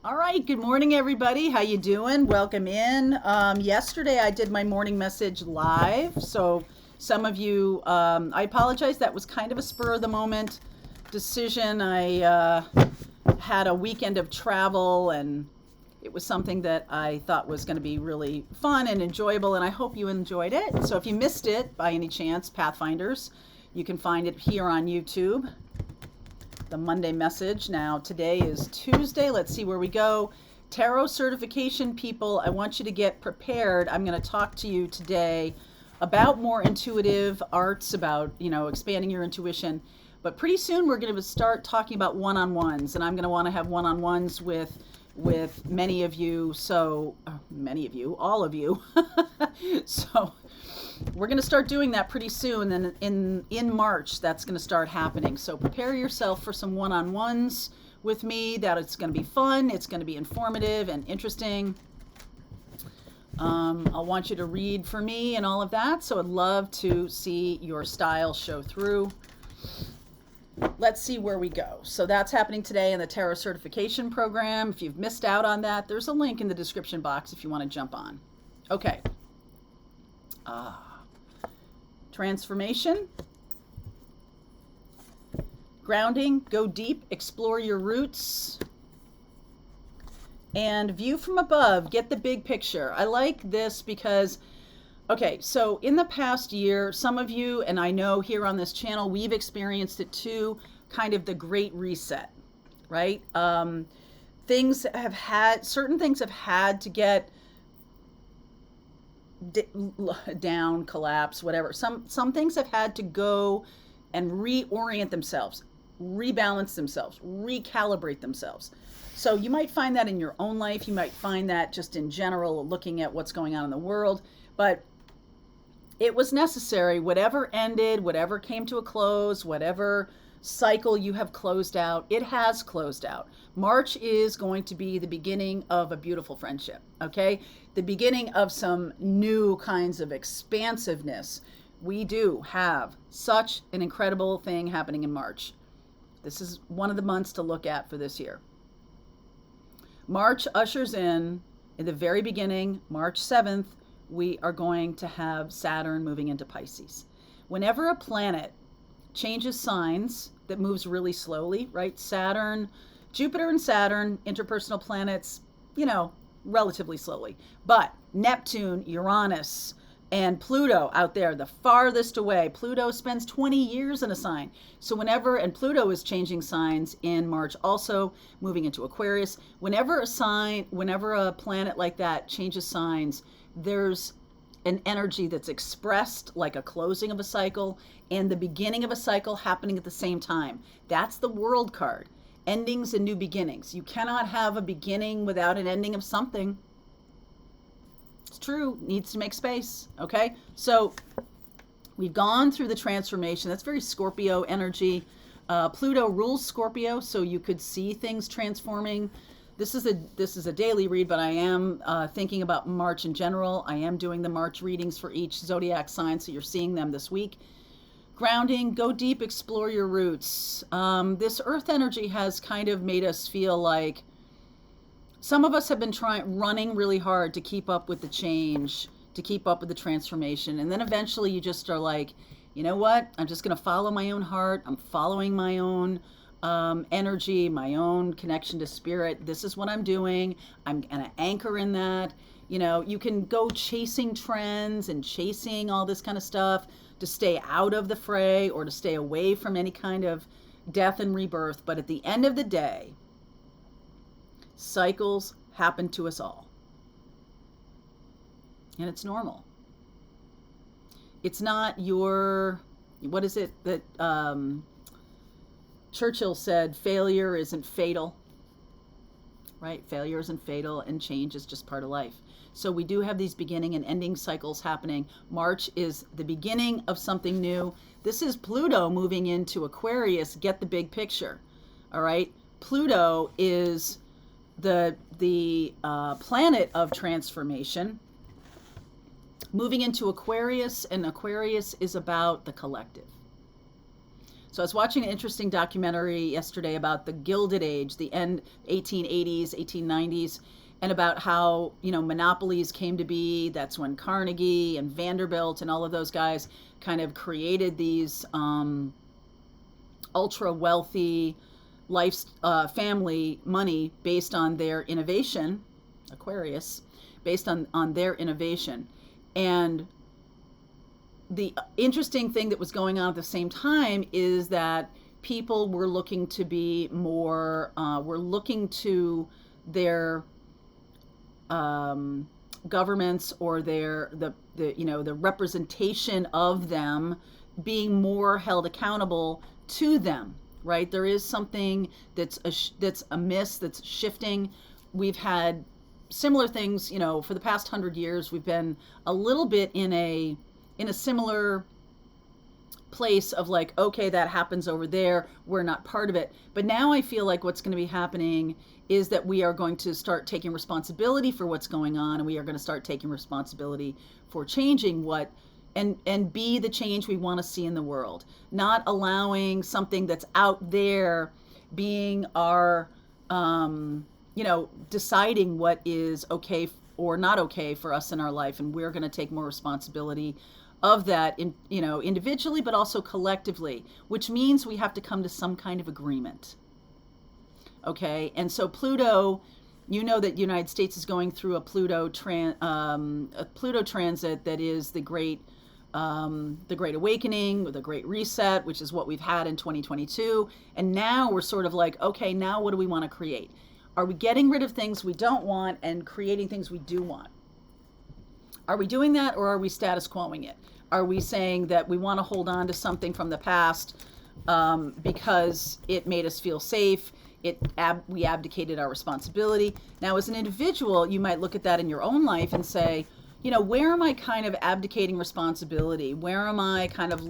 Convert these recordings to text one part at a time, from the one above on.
All right, good morning, everybody. How you doing? Welcome in. Yesterday I did my morning message live, so some of you, I apologize. That was kind of a spur of the moment decision. I had a weekend of travel, and it was something that I thought was going to be really fun and enjoyable, and I hope you enjoyed it. So if you missed it by any chance, Pathfinders, you can find it here on YouTube. The Monday message. Now today is Tuesday. Let's see where we go. Tarot certification people, I want you to get prepared. I'm going to talk to you today about more intuitive arts, about, expanding your intuition. But pretty soon we're going to start talking about one-on-ones, and I'm going to want to have one-on-ones with many of you. So many of you, all of you. So we're going to start doing that pretty soon, and in March that's going to start happening. So prepare yourself for some one-on-ones with me. That it's going to be fun, it's going to be informative and interesting. I'll want you to read for me and all of that, so I'd love to see your style show through. Let's see where we go. So that's happening today in the Tarot Certification Program. If you've missed out on that, there's a link in the description box if you want to jump on. Okay. Transformation, grounding, go deep, explore your roots, and view from above, get the big picture. I like this because, okay, so in the past year, some of you, and I know here on this channel, we've experienced it too, kind of the Great Reset, right? Certain things have had to get down, collapse, whatever. Some things have had to go and reorient themselves, rebalance themselves, recalibrate themselves. So you might find that in your own life. You might find that just in general, looking at what's going on in the world. But it was necessary. Whatever ended, whatever came to a close, whatever cycle you have closed out, it has closed out. March is going to be the beginning of a beautiful friendship, okay? The beginning of some new kinds of expansiveness. We do have such an incredible thing happening in March. This is one of the months to look at for this year. March ushers in the very beginning, March 7th, we are going to have Saturn moving into Pisces. Whenever a planet changes signs, that moves really slowly, right? Jupiter and Saturn, interpersonal planets, relatively slowly. But Neptune, Uranus, and Pluto out there, the farthest away, Pluto spends 20 years in a sign. So and Pluto is changing signs in March, also moving into Aquarius. Whenever a planet like that changes signs, there's an energy that's expressed like a closing of a cycle and the beginning of a cycle happening at the same time. That's the World card. Endings and new beginnings. You cannot have a beginning without an ending of something. It's true. Needs to make space. Okay? So we've gone through the transformation. That's very Scorpio energy. Pluto rules Scorpio, so you could see things transforming. This is a daily read, but I am thinking about March in general. I am doing the March readings for each zodiac sign, so you're seeing them this week. Grounding, go deep, explore your roots. This earth energy has kind of made us feel like some of us have been running really hard to keep up with the change, to keep up with the transformation. And then eventually you just are like, you know what? I'm just going to follow my own heart. I'm following my own energy, my own connection to spirit. This is what I'm doing. I'm going to anchor in that. You can go chasing trends and chasing all this kind of stuff to stay out of the fray or to stay away from any kind of death and rebirth. But at the end of the day, cycles happen to us all. And it's normal. It's not what is it that Churchill said, failure isn't fatal, right? Failure isn't fatal, and change is just part of life. So we do have these beginning and ending cycles happening. March is the beginning of something new. This is Pluto moving into Aquarius. Get the big picture, all right? Pluto is the planet of transformation, moving into Aquarius, and Aquarius is about the collective. So I was watching an interesting documentary yesterday about the Gilded Age, the end 1880s, 1890s, and about how, monopolies came to be. That's when Carnegie and Vanderbilt and all of those guys kind of created these ultra wealthy family money based on their innovation, Aquarius, based on their innovation. And the interesting thing that was going on at the same time is that people were looking to be more, were looking to their governments or the representation of them being more held accountable to them, right? There is something that's amiss, that's shifting. We've had similar things, for the past 100 years. We've been a little bit in a similar place of like, okay, that happens over there, we're not part of it. But now I feel like what's going to be happening is that we are going to start taking responsibility for what's going on, and we are going to start taking responsibility for changing what and be the change we want to see in the world, not allowing something that's out there being our deciding what is okay or not okay for us in our life. And we're going to take more responsibility of that, individually, but also collectively, which means we have to come to some kind of agreement. Okay. And so Pluto, that the United States is going through a Pluto transit that is the Great Awakening, or the Great Reset, which is what we've had in 2022. And now we're sort of like, okay, now what do we want to create? Are we getting rid of things we don't want and creating things we do want? Are we doing that, or are we status quoing it? Are we saying that we want to hold on to something from the past because it made us feel safe? We abdicated our responsibility. Now, as an individual, you might look at that in your own life and say, where am I kind of abdicating responsibility? Where am I kind of,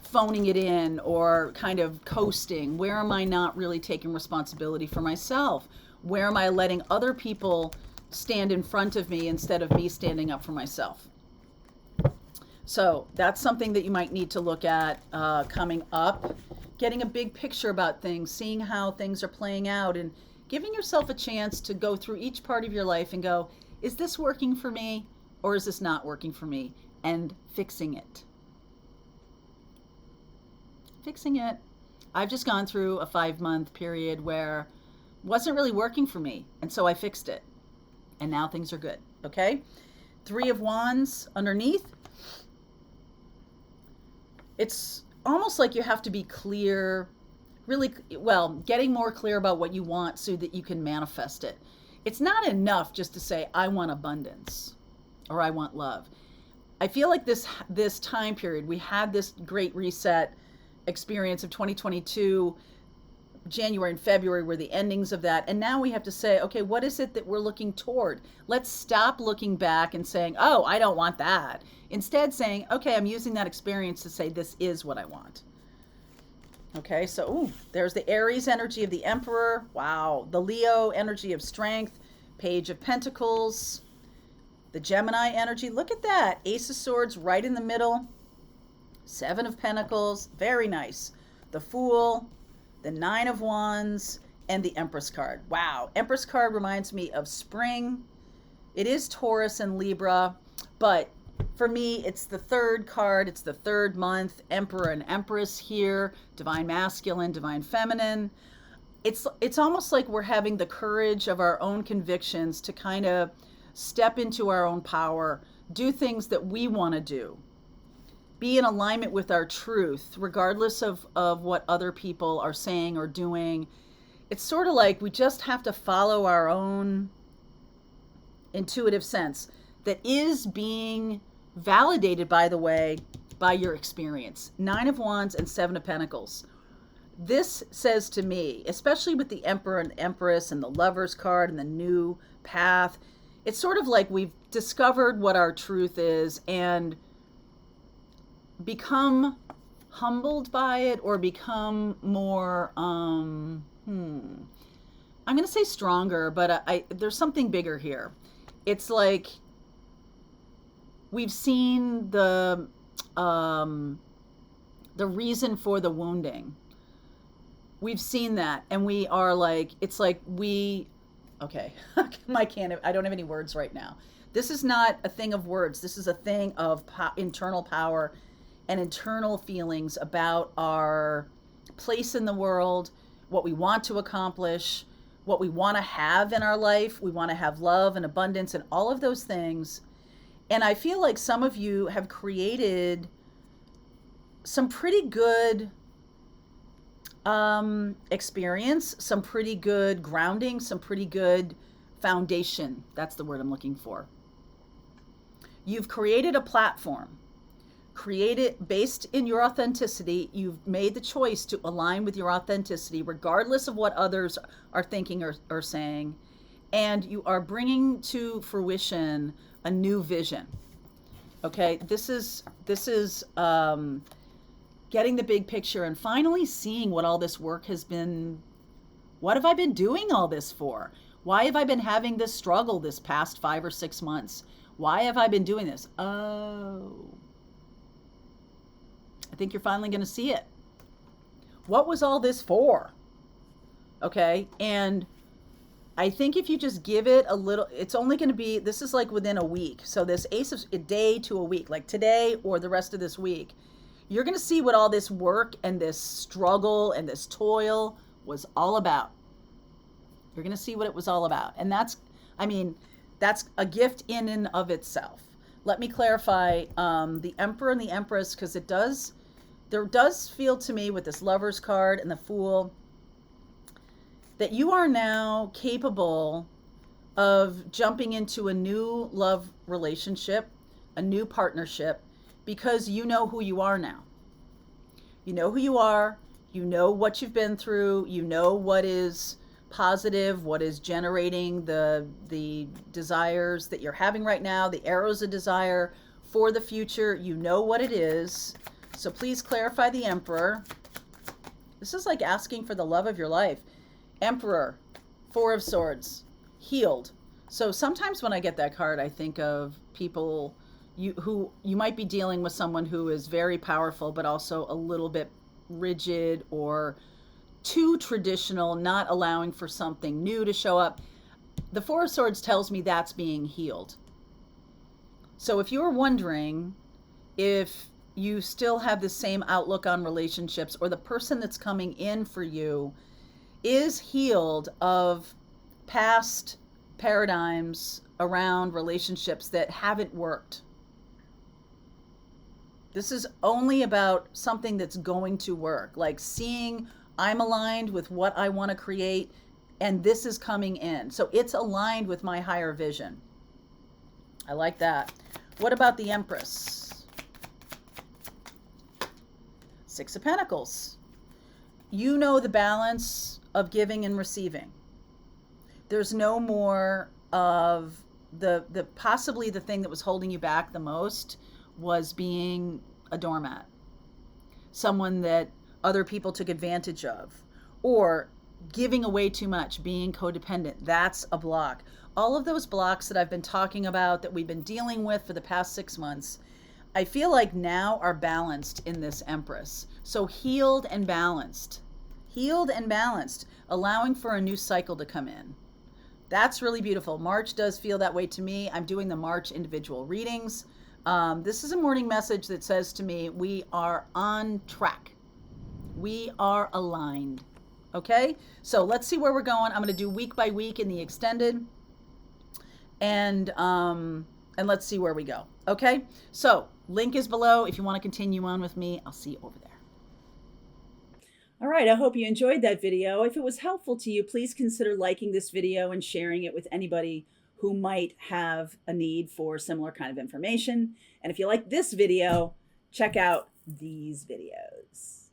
phoning it in or kind of coasting? Where am I not really taking responsibility for myself? Where am I letting other people stand in front of me instead of me standing up for myself? So that's something that you might need to look at coming up, getting a big picture about things, seeing how things are playing out, and giving yourself a chance to go through each part of your life and go, is this working for me or is this not working for me? And fixing it. Fixing it. I've just gone through a 5-month period where it wasn't really working for me, and so I fixed it. And now things are good, okay? 3 of Wands underneath. It's almost like you have to be clear, really, getting more clear about what you want so that you can manifest it. It's not enough just to say, I want abundance or I want love. I feel like this time period, we had this great reset experience of 2022, January and February were the endings of that. And now we have to say, okay, what is it that we're looking toward? Let's stop looking back and saying, oh, I don't want that. Instead saying, okay, I'm using that experience to say, this is what I want. Okay, so there's the Aries energy of the Emperor. Wow. The Leo energy of strength, Page of Pentacles, the Gemini energy. Look at that. Ace of Swords right in the middle. 7 of Pentacles. Very nice. The Fool, the 9 of Wands, and the Empress card. Wow. Empress card reminds me of spring. It is Taurus and Libra, but for me, it's the 3rd card. It's the 3rd month. Emperor and Empress here. Divine masculine, divine feminine. It's almost like we're having the courage of our own convictions to kind of step into our own power, do things that we want to do, be in alignment with our truth, regardless of what other people are saying or doing. It's sort of like we just have to follow our own intuitive sense that is being validated, by the way, by your experience. 9 of Wands and 7 of Pentacles. This says to me, especially with the Emperor and the Empress and the Lovers card and the new path, it's sort of like we've discovered what our truth is and become humbled by it, or become more, I'm going to say stronger, but there's something bigger here. It's like we've seen the the reason for the wounding. We've seen that, and we are like, it's like we, okay, I don't have any words right now. This is not a thing of words. This is a thing of internal power and internal feelings about our place in the world, what we want to accomplish, what we want to have in our life. We want to have love and abundance and all of those things. And I feel like some of you have created some pretty good experience, some pretty good grounding, some pretty good foundation. That's the word I'm looking for. You've created a platform, created based in your authenticity. You've made the choice to align with your authenticity, regardless of what others are thinking or saying. And you are bringing to fruition a new vision. Okay, this is getting the big picture and finally seeing what all this work has been. What have I been doing all this for? Why have I been having this struggle this past 5 or 6 months? Why have I been doing this? Oh, I think you're finally going to see it. What was all this for? Okay, and I think if you just give it a little, it's only going to be, this is like within a week. So this ace of a day to a week, like today or the rest of this week, you're going to see what all this work and this struggle and this toil was all about. You're going to see what it was all about. And that's a gift in and of itself. Let me clarify the Emperor and the Empress, because there does feel to me with this Lover's card and the Fool that you are now capable of jumping into a new love relationship, a new partnership, because you know who you are now. You know who you are, you know what you've been through, you know what is positive, what is generating the desires that you're having right now, the arrows of desire for the future. You know what it is. So please clarify the Emperor. This is like asking for the love of your life. Emperor, Four of Swords, healed. So sometimes when I get that card, I think of people who you might be dealing with someone who is very powerful, but also a little bit rigid or too traditional, not allowing for something new to show up. The Four of Swords tells me that's being healed. So if you're wondering if you still have the same outlook on relationships, or the person that's coming in for you is healed of past paradigms around relationships that haven't worked. This is only about something that's going to work, like seeing I'm aligned with what I want to create, and this is coming in. So it's aligned with my higher vision. I like that. What about the Empress? Six of Pentacles. You know the balance of giving and receiving. There's no more of the possibly the thing that was holding you back the most was being a doormat, someone that other people took advantage of, or giving away too much, being codependent. That's a block. All of those blocks that I've been talking about, that we've been dealing with for the past 6 months, I feel like now are balanced in this Empress. So healed and balanced, allowing for a new cycle to come in. That's really beautiful. March does feel that way to me. I'm doing the March individual readings. This is a morning message that says to me, we are on track. We are aligned. Okay, so let's see where we're going. I'm going to do week by week in the extended, and let's see where we go. Okay, so link is below if you want to continue on with me. I'll see you over there. All right, I hope you enjoyed that video. If it was helpful to you, please consider liking this video and sharing it with anybody who might have a need for similar kind of information. And if you like this video, check out these videos.